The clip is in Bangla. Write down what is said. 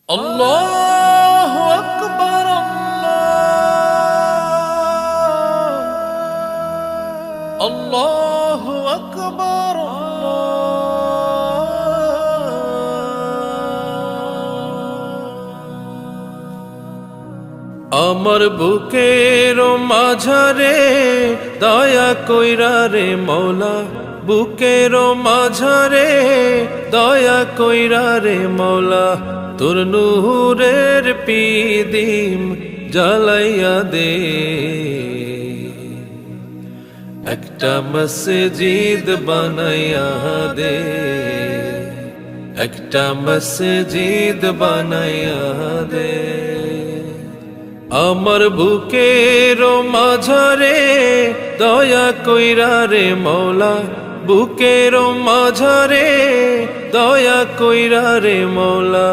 আল্লাহু আকবার, আল্লাহু আকবার। আমার বুকের মাঝারে দয়া কইরা রে মওলা, বুকের মাঝারে দয়া কইরা রে মওলা, তোর নূরের পিদিম জ্বালাইয়া দে। একটা মসজিদ বানাইয়া দে, একটা মসজিদ বানাইয়া দে। আমার বুকের মাঝারে দয়া কইরা রে মওলা, বুকের মাঝারে দয়া কইরা রে মওলা,